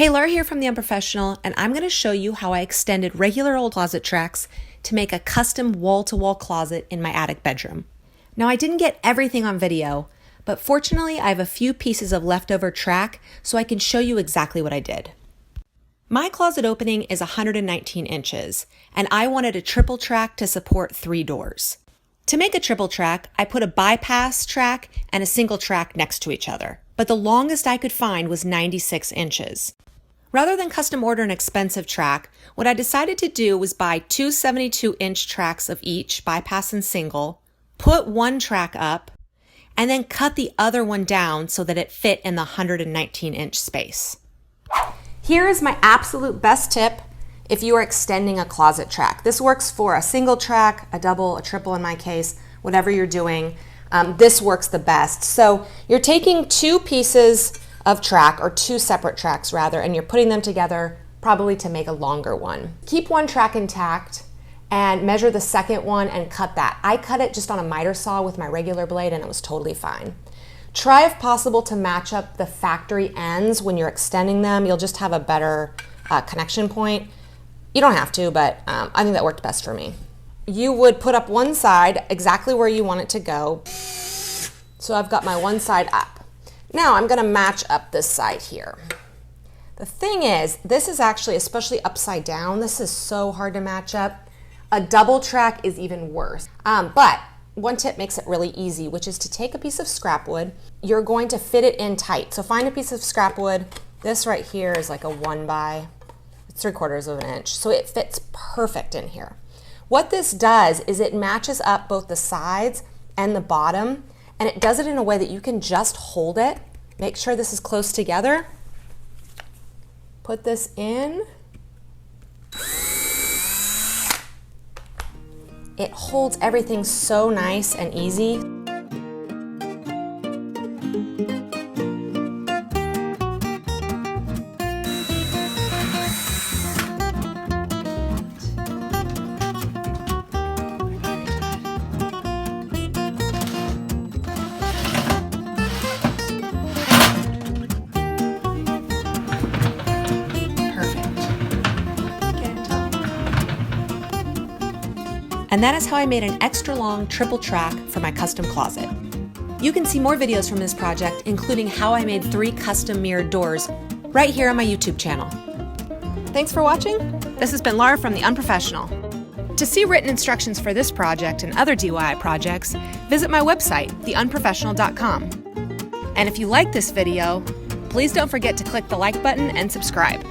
Hey, Laura here from The Unprofessional, and I'm going to show you how I extended regular old closet tracks to make a custom wall-to-wall closet in my attic bedroom. Now, I didn't get everything on video, but fortunately I have a few pieces of leftover track so I can show you exactly what I did. My closet opening is 119 inches, and I wanted a triple track to support 3 doors. To make a triple track, I put a bypass track and a single track next to each other, but the longest I could find was 96 inches. Rather than custom order an expensive track, what I decided to do was buy 2 72-inch tracks of each, bypass and single, put one track up, and then cut the other one down so that it fit in the 119-inch space. Here is my absolute best tip if you are extending a closet track. This works for a single track, a double, a triple in my case, whatever you're doing. This works the best. So you're taking 2 pieces of track, or 2 separate tracks rather, and you're putting them together probably to make a longer one. Keep one track intact and measure the second one and cut that. I cut it just on a miter saw with my regular blade and it was totally fine. Try if possible to match up the factory ends when you're extending them. You'll just have a better connection point. You don't have to, but I think that worked best for me. You would put up one side exactly where you want it to go. So I've got my one side up. Now I'm going to match up this side here. The thing is, this is actually, especially upside down, this is so hard to match up. A double track is even worse. But one tip makes it really easy, which is to take a piece of scrap wood. You're going to fit it in tight. So find a piece of scrap wood. This right here is like a 1 by 3/4 of an inch. So it fits perfect in here. What this does is it matches up both the sides and the bottom, and it does it in a way that you can just hold it. Make sure this is close together. Put this in. It holds everything so nice and easy. And that is how I made an extra long triple track for my custom closet. You can see more videos from this project, including how I made 3 custom mirrored doors, right here on my YouTube channel. Thanks for watching. This has been Laura from The Unprofessional. To see written instructions for this project and other DIY projects, visit my website, theunprofessional.com. And if you like this video, please don't forget to click the like button and subscribe.